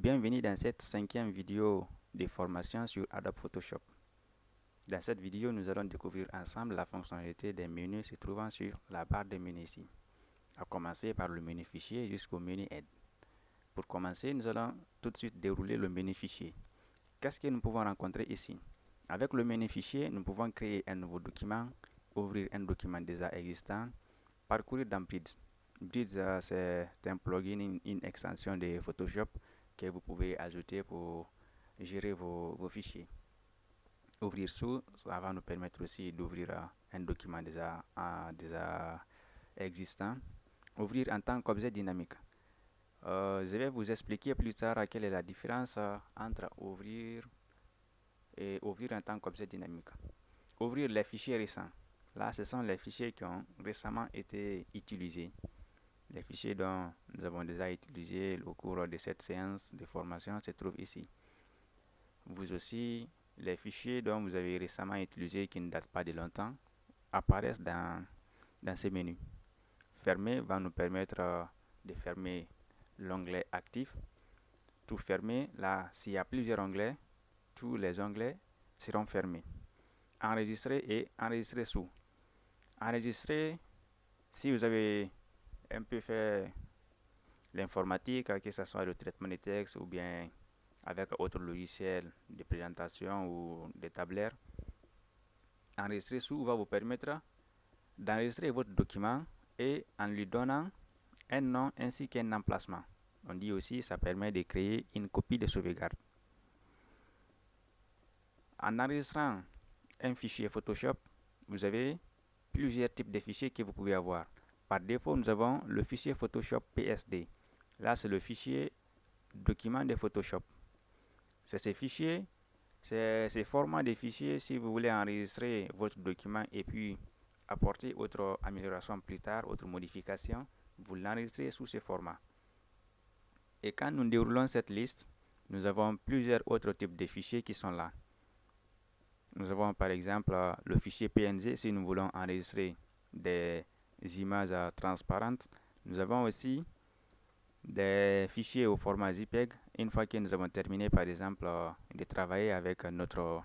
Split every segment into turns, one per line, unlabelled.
Bienvenue dans cette cinquième vidéo de formation sur Adobe Photoshop. Dans cette vidéo, nous allons découvrir ensemble la fonctionnalité des menus se trouvant sur la barre de menu ici, à commencer par le menu fichier jusqu'au menu aide. Pour commencer, nous allons tout de suite dérouler le menu fichier. Qu'est-ce que nous pouvons rencontrer ici? Avec le menu fichier, nous pouvons créer un nouveau document, ouvrir un document déjà existant, parcourir dans Bridge. Bridge, c'est un plugin, une extension de Photoshop que vous pouvez ajouter pour gérer vos fichiers. Ouvrir sous, ça va nous permettre aussi d'ouvrir un document déjà existant. Ouvrir en tant qu'objet dynamique. Je vais vous expliquer plus tard quelle est la différence entre ouvrir et ouvrir en tant qu'objet dynamique. Ouvrir les fichiers récents. Là, ce sont les fichiers qui ont récemment été utilisés. Les fichiers dont nous avons déjà utilisé au cours de cette séance de formation se trouvent ici. Vous aussi, les fichiers dont vous avez récemment utilisé qui ne datent pas de longtemps apparaissent dans ce menu. Fermer va nous permettre de fermer l'onglet actif. Tout fermer, là, s'il y a plusieurs onglets, tous les onglets seront fermés. Enregistrer et enregistrer sous. Enregistrer, si vous avez un peu fait l'informatique, que ce soit le traitement de texte ou bien avec autre logiciel de présentation ou de tableurs, enregistrer sous va vous permettre d'enregistrer votre document et en lui donnant un nom ainsi qu'un emplacement. On dit aussi ça permet de créer une copie de sauvegarde. En enregistrant un fichier Photoshop, vous avez plusieurs types de fichiers que vous pouvez avoir. Par défaut, nous avons le fichier Photoshop PSD. Là, c'est le fichier document de Photoshop. C'est ces fichiers, c'est ces formats de fichiers. Si vous voulez enregistrer votre document et puis apporter autre amélioration plus tard, autre modification, vous l'enregistrez sous ce format. Et quand nous déroulons cette liste, nous avons plusieurs autres types de fichiers qui sont là. Nous avons par exemple le fichier PNG si nous voulons enregistrer des images transparentes. Nous avons aussi des fichiers au format JPEG. Une fois que nous avons terminé par exemple de travailler avec notre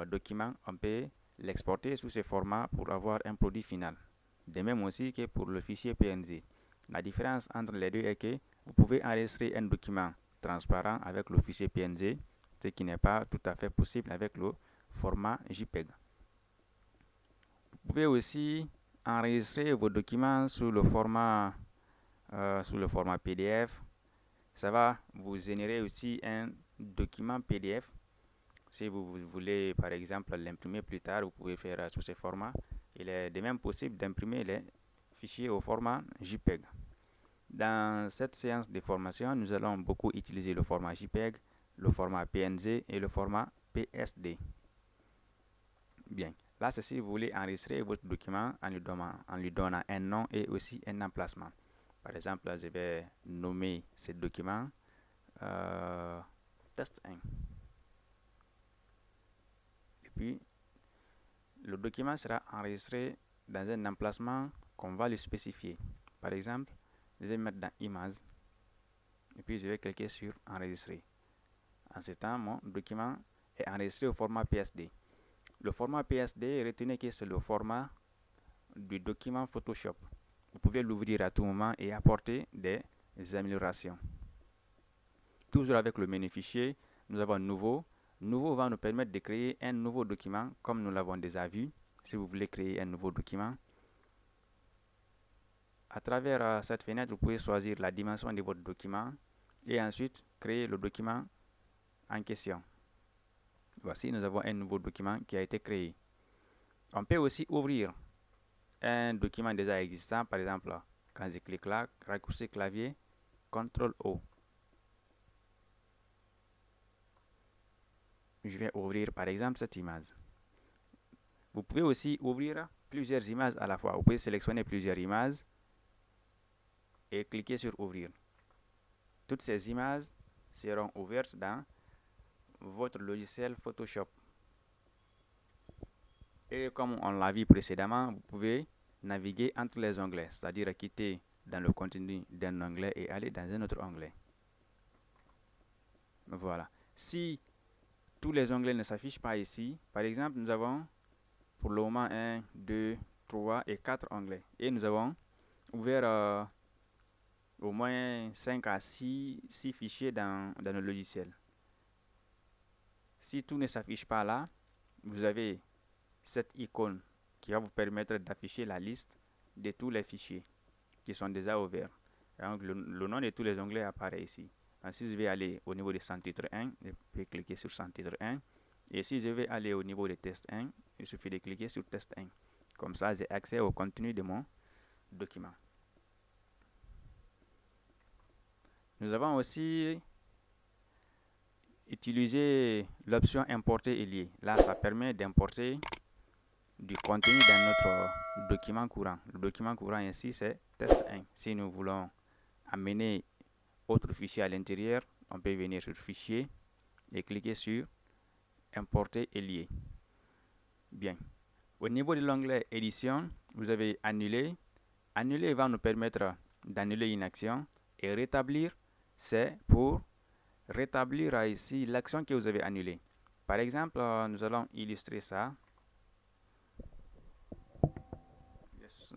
document, on peut l'exporter sous ce format pour avoir un produit final. De même aussi que pour le fichier PNG. La différence entre les deux est que vous pouvez enregistrer un document transparent avec le fichier PNG, ce qui n'est pas tout à fait possible avec le format JPEG. Vous pouvez aussi enregistrer vos documents sous le format PDF. Ça va vous générer aussi un document PDF. Si vous voulez par exemple l'imprimer plus tard, vous pouvez faire sous ce format. Il est de même possible d'imprimer les fichiers au format JPEG. Dans cette séance de formation, nous allons beaucoup utiliser le format JPEG, le format PNG et le format PSD. Bien, là c'est si vous voulez enregistrer votre document en lui donnant un nom et aussi un emplacement. Par exemple, là, je vais nommer ce document test 1. Et puis, le document sera enregistré dans un emplacement qu'on va lui spécifier. Par exemple, je vais mettre dans Images et puis je vais cliquer sur Enregistrer. En ce temps, mon document est enregistré au format PSD. Le format PSD, retenez que c'est le format du document Photoshop. Vous pouvez l'ouvrir à tout moment et apporter des améliorations. Toujours avec le menu fichier, nous avons Nouveau. Nouveau va nous permettre de créer un nouveau document comme nous l'avons déjà vu. Si vous voulez créer un nouveau document, à travers cette fenêtre, vous pouvez choisir la dimension de votre document et ensuite créer le document en question. Voici, nous avons un nouveau document qui a été créé. On peut aussi ouvrir un document déjà existant. Par exemple, quand je clique là, raccourci clavier, CTRL-O. Je vais ouvrir par exemple cette image. Vous pouvez aussi ouvrir plusieurs images à la fois. Vous pouvez sélectionner plusieurs images et cliquer sur Ouvrir. Toutes ces images seront ouvertes dans votre logiciel Photoshop. Et comme on l'a vu précédemment, vous pouvez naviguer entre les onglets, c'est-à-dire quitter dans le contenu d'un onglet et aller dans un autre onglet. Voilà. Si tous les onglets ne s'affichent pas ici, par exemple, nous avons pour le moment 1, 2, 3 et 4 onglets. Et nous avons ouvert au moins 5 à 6 fichiers dans le logiciel. Si tout ne s'affiche pas là, vous avez cette icône qui va vous permettre d'afficher la liste de tous les fichiers qui sont déjà ouverts. Donc, le nom de tous les onglets apparaît ici. Donc, si je vais aller au niveau de sans-titre 1, je peux cliquer sur sans-titre 1. Et si je vais aller au niveau de test 1, il suffit de cliquer sur test 1. Comme ça, j'ai accès au contenu de mon document. Nous avons aussi utilisé l'option importer et lier. Là, ça permet d'importer du contenu dans notre document courant. Le document courant ici, c'est test 1. Si nous voulons amener autre fichier à l'intérieur, on peut venir sur fichier et cliquer sur importer et lier. Bien. Au niveau de l'onglet édition, vous avez annuler. Annuler va nous permettre d'annuler une action et rétablir, c'est pour rétablir ici l'action que vous avez annulée. Par exemple, nous allons illustrer ça.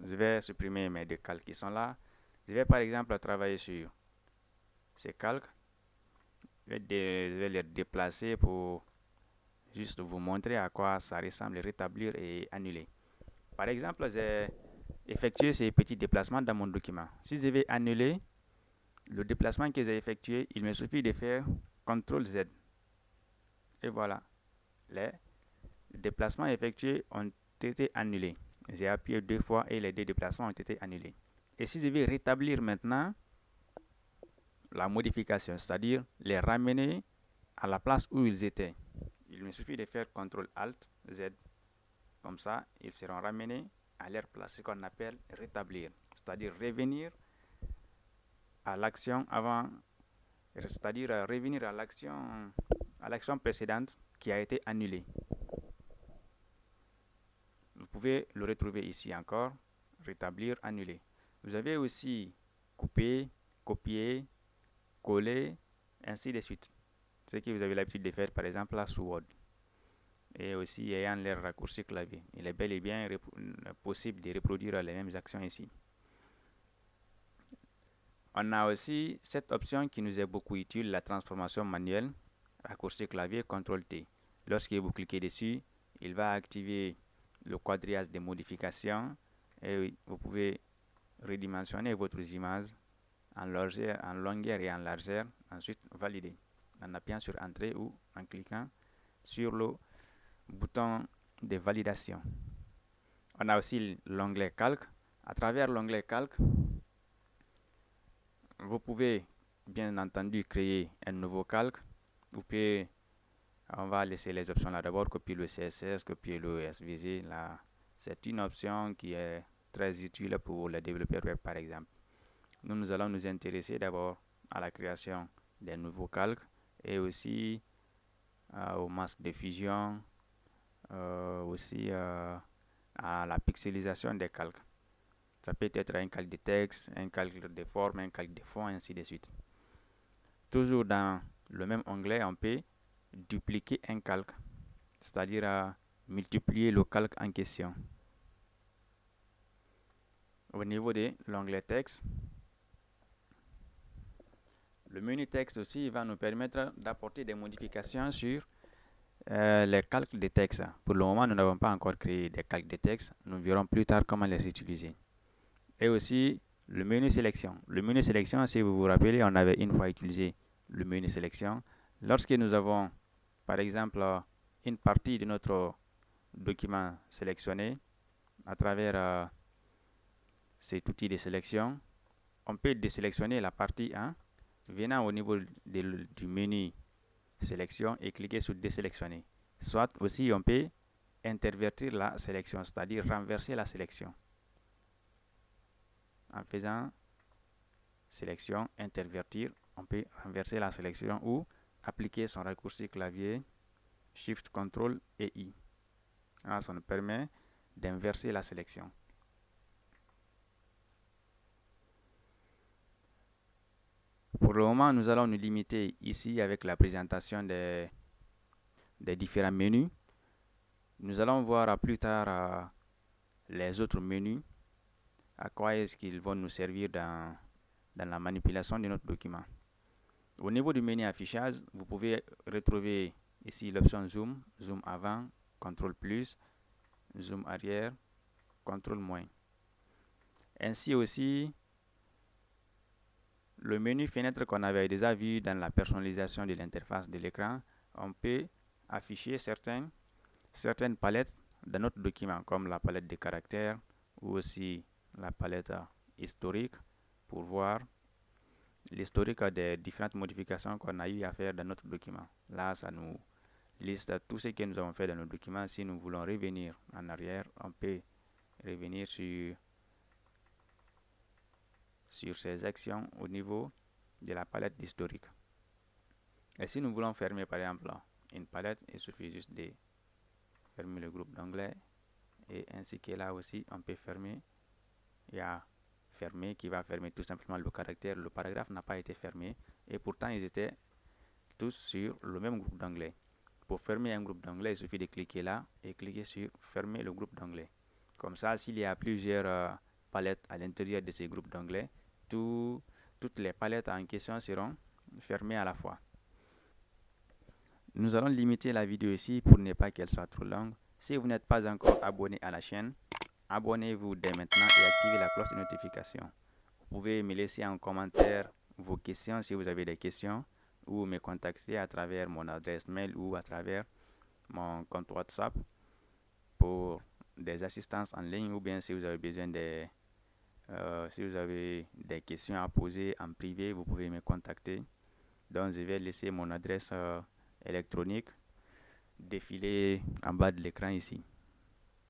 Je vais supprimer mes deux calques qui sont là. Je vais par exemple travailler sur ces calques. Je vais les déplacer pour juste vous montrer à quoi ça ressemble, rétablir et annuler. Par exemple, j'ai effectué ces petits déplacements dans mon document. Si je vais annuler le déplacement que j'ai effectué, il me suffit de faire CTRL Z. Et voilà, les déplacements effectués ont été annulés. J'ai appuyé 2 fois et les 2 déplacements ont été annulés. Et si je vais rétablir maintenant la modification, c'est-à-dire les ramener à la place où ils étaient, il me suffit de faire CTRL ALT Z. Comme ça, ils seront ramenés à leur place, ce qu'on appelle rétablir, c'est-à-dire revenir à l'action avant, c'est-à-dire revenir à l'action précédente qui a été annulée. Vous pouvez le retrouver ici encore, rétablir, annuler. Vous avez aussi couper, copier, coller, ainsi de suite. Ce que vous avez l'habitude de faire par exemple là sous Word. Et aussi ayant les raccourcis clavier. Il est bel et bien possible de reproduire les mêmes actions ici. On a aussi cette option qui nous est beaucoup utile, la transformation manuelle, raccourci clavier CTRL-T. Lorsque vous cliquez dessus, il va activer le quadrillage de modifications et vous pouvez redimensionner votre image en longueur et en largeur, ensuite valider en appuyant sur Entrée ou en cliquant sur le bouton de validation. On a aussi l'onglet Calque. À travers l'onglet Calque, vous pouvez bien entendu créer un nouveau calque. On va laisser les options là d'abord, copier le CSS, copier le SVG. Là, c'est une option qui est très utile pour les développeurs web par exemple. Nous allons nous intéresser d'abord à la création des nouveaux calques et aussi aux masques de fusion, aussi à la pixelisation des calques. Ça peut être un calque de texte, un calque de forme, un calque de fond, ainsi de suite. Toujours dans le même onglet, on peut dupliquer un calque, c'est-à-dire multiplier le calque en question. Au niveau de l'onglet texte, le menu texte aussi va nous permettre d'apporter des modifications sur les calques de texte. Pour le moment, nous n'avons pas encore créé des calques de texte. Nous verrons plus tard comment les utiliser. Et aussi le menu sélection. Le menu sélection, si vous vous rappelez, on avait une fois utilisé le menu sélection. Lorsque nous avons, par exemple, une partie de notre document sélectionné à travers cet outil de sélection, on peut désélectionner la partie 1, venant au niveau du menu sélection et cliquer sur désélectionner. Soit aussi on peut intervertir la sélection, c'est-à-dire renverser la sélection. En faisant sélection, intervertir, on peut renverser la sélection ou appliquer son raccourci clavier Shift, CTRL et I. Alors, ça nous permet d'inverser la sélection. Pour le moment, nous allons nous limiter ici avec la présentation des différents menus. Nous allons voir plus tard les autres menus, à quoi est-ce qu'ils vont nous servir dans la manipulation de notre document. Au niveau du menu affichage, vous pouvez retrouver ici l'option zoom, zoom avant, contrôle plus, zoom arrière, contrôle moins. Ainsi aussi, le menu fenêtre qu'on avait déjà vu dans la personnalisation de l'interface de l'écran, on peut afficher certaines palettes dans notre document, comme la palette de caractères ou aussi la palette historique, pour voir l'historique des différentes modifications qu'on a eu à faire dans notre document. Là, ça nous liste tout ce que nous avons fait dans notre document. Si nous voulons revenir en arrière, on peut revenir sur ces actions au niveau de la palette d'historique. Et si nous voulons fermer par exemple une palette, il suffit juste de fermer le groupe d'onglets, et ainsi que là aussi on peut fermer. Il y a fermer qui va fermer tout simplement le caractère. Le paragraphe n'a pas été fermé et pourtant ils étaient tous sur le même groupe d'onglets. Pour fermer un groupe d'onglets, il suffit de cliquer là et cliquer sur fermer le groupe d'onglets. Comme ça, s'il y a plusieurs palettes à l'intérieur de ces groupes d'onglets, toutes les palettes en question seront fermées à la fois. Nous allons limiter la vidéo ici pour ne pas qu'elle soit trop longue. Si vous n'êtes pas encore abonné à la chaîne, abonnez-vous dès maintenant et activez la cloche de notification. Vous pouvez me laisser en commentaire vos questions si vous avez des questions, ou me contacter à travers mon adresse mail ou à travers mon compte WhatsApp pour des assistances en ligne, ou bien si vous avez besoin si vous avez des questions à poser en privé, vous pouvez me contacter. Donc je vais laisser mon adresse électronique défiler en bas de l'écran ici.